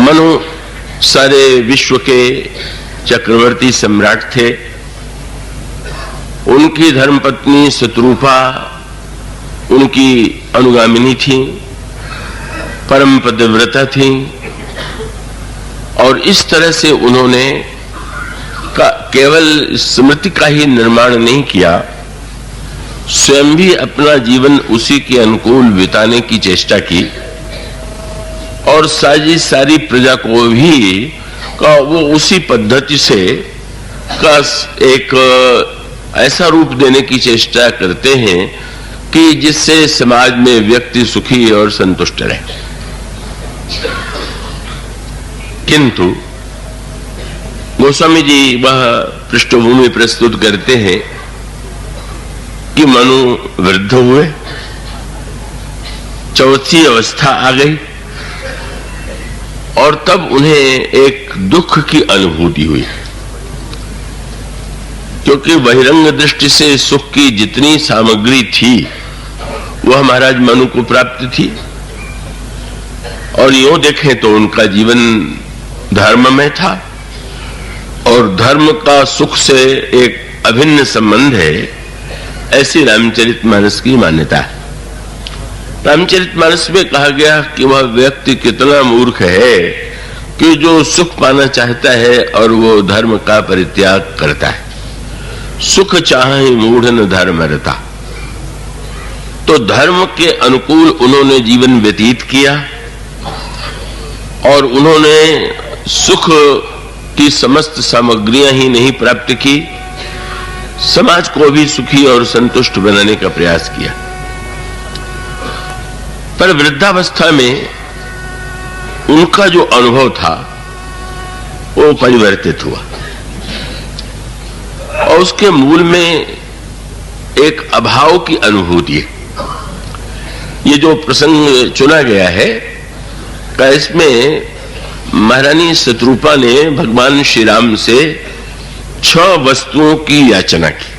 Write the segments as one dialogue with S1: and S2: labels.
S1: मनु सारे विश्व के चक्रवर्ती सम्राट थे। उनकी धर्मपत्नी शत्रुपा उनकी अनुगामिनी थी, परम पतिव्रता थी। और इस तरह से उन्होंने केवल स्मृति का ही निर्माण नहीं किया, स्वयं भी अपना जीवन उसी के अनुकूल बिताने की चेष्टा की और सारी प्रजा को भी वो उसी पद्धति से एक ऐसा रूप देने की चेष्टा करते हैं कि जिससे समाज में व्यक्ति सुखी और संतुष्ट रहे। किंतु गोस्वामी जी वह पृष्ठभूमि प्रस्तुत करते हैं कि मनु वृद्ध हुए, चौथी अवस्था आ गई और तब उन्हें एक दुख की अनुभूति हुई, क्योंकि बहिरंग दृष्टि से सुख की जितनी सामग्री थी वह महाराज मनु को प्राप्त थी। और यूं देखें तो उनका जीवन धर्म में था और धर्म का सुख से एक अभिन्न संबंध है, ऐसी रामचरितमानस की मान्यता है। रामचरितमानस में कहा गया कि वह व्यक्ति कितना मूर्ख है कि जो सुख पाना चाहता है और वो धर्म का परित्याग करता है। सुख चाहे मूढ़ न धर्म रता। तो धर्म के अनुकूल उन्होंने जीवन व्यतीत किया और उन्होंने सुख की समस्त सामग्रियां ही नहीं प्राप्त की, समाज को भी सुखी और संतुष्ट बनाने का प्रयास किया। पर वृद्धावस्था में उनका जो अनुभव था वो परिवर्तित हुआ और उसके मूल में एक अभाव की अनुभूति है। ये जो प्रसंग चुना गया है इसमें महारानी शत्रुपा ने भगवान श्री राम से 6 वस्तुओं की याचना की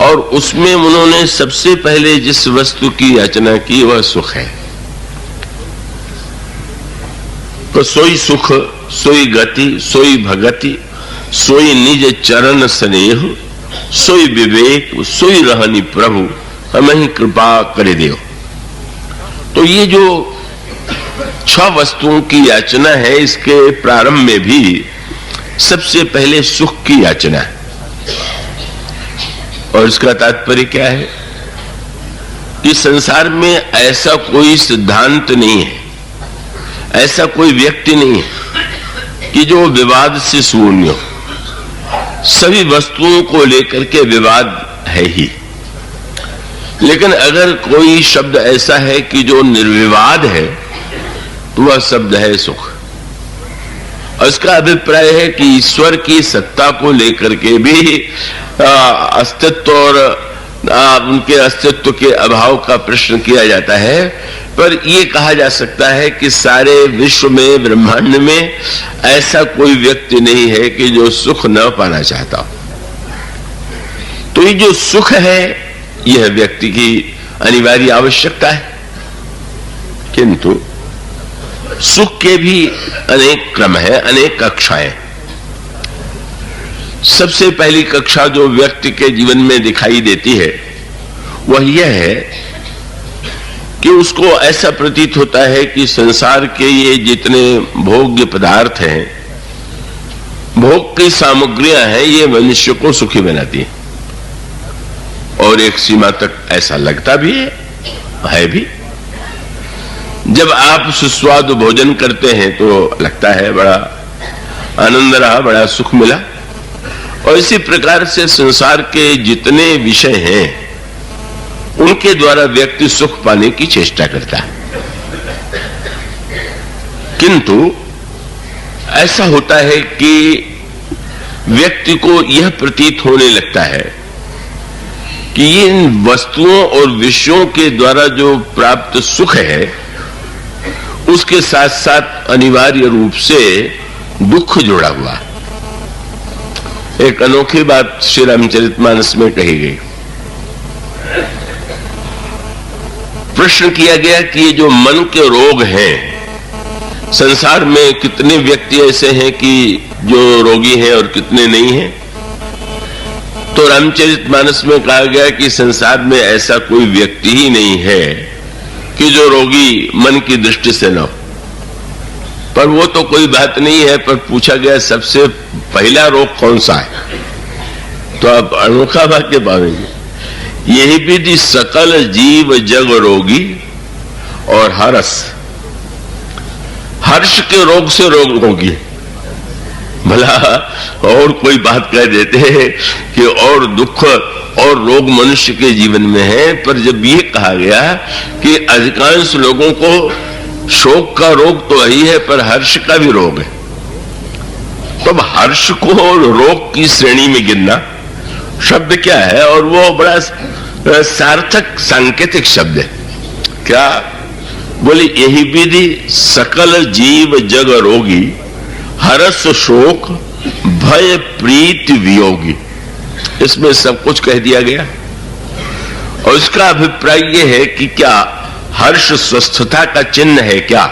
S1: और उसमें उन्होंने सबसे पहले जिस वस्तु की याचना की वह सुख है। तो सोई सुख, सोई गति, सोई भगति, सोई निज चरण स्नेह, सोई विवेक, सोई रहनी प्रभु हमें कृपा करे देव। तो ये जो 6 वस्तुओं की याचना है, इसके प्रारंभ में भी सबसे पहले सुख की याचना है। और इसका तात्पर्य क्या है कि संसार में ऐसा कोई सिद्धांत नहीं है, ऐसा कोई व्यक्ति नहीं है कि जो विवाद से शून्य हो। सभी वस्तुओं को लेकर के विवाद है ही, लेकिन अगर कोई शब्द ऐसा है कि जो निर्विवाद है तो वह शब्द है सुख। और इसका अभिप्राय है कि ईश्वर की सत्ता को लेकर के भी अस्तित्व और उनके अस्तित्व के अभाव का प्रश्न किया जाता है, पर यह कहा जा सकता है कि सारे विश्व में, ब्रह्मांड में ऐसा कोई व्यक्ति नहीं है कि जो सुख न पाना चाहता हो। तो ये जो सुख है यह व्यक्ति की अनिवार्य आवश्यकता है। किंतु सुख के भी अनेक क्रम है, अनेक कक्षाएं। सबसे पहली कक्षा जो व्यक्ति के जीवन में दिखाई देती है वह यह है कि उसको ऐसा प्रतीत होता है कि संसार के ये जितने भोग्य पदार्थ हैं, भोग की सामग्रियां हैं, ये मनुष्य को सुखी बनाती हैं। और एक सीमा तक ऐसा लगता भी है भी। जब आप सुस्वादु भोजन करते हैं तो लगता है बड़ा आनंद रहा, बड़ा सुख मिला। और इसी प्रकार से संसार के जितने विषय हैं उनके द्वारा व्यक्ति सुख पाने की चेष्टा करता है। किंतु ऐसा होता है कि व्यक्ति को यह प्रतीत होने लगता है कि इन वस्तुओं और विषयों के द्वारा जो प्राप्त सुख है उसके साथ साथ अनिवार्य रूप से दुख जुड़ा हुआ। एक अनोखी बात श्री रामचरितमानस में कही गई। प्रश्न किया गया कि ये जो मन के रोग हैं संसार में कितने व्यक्ति ऐसे हैं कि जो रोगी हैं और कितने नहीं हैं। तो रामचरितमानस में कहा गया कि संसार में ऐसा कोई व्यक्ति ही नहीं है कि जो रोगी मन की दृष्टि से न हो। पर वो तो कोई बात नहीं है, पर पूछा गया सबसे पहला रोग कौन सा है, तो आप अनोखा वाक्य पाएंगे, यही विधि सकल जीव जग रोगी और हर्ष के रोग से रोग रोगी। भला और कोई बात कह देते हैं कि और दुख और रोग मनुष्य के जीवन में है, पर जब ये कहा गया कि अधिकांश लोगों को शोक का रोग तो यही है, पर हर्ष का भी रोग है, तब हर्ष को रोग की श्रेणी में गिनना शब्द क्या है, और वो बड़ा सार्थक सांकेतिक शब्द है। क्या बोले, यही विधि सकल जीव जग रोगी हरस शोक भय प्रीति वियोगी। इसमें सब कुछ कह दिया गया, और इसका अभिप्राय यह है कि क्या हर्ष स्वस्थता का चिन्ह है क्या?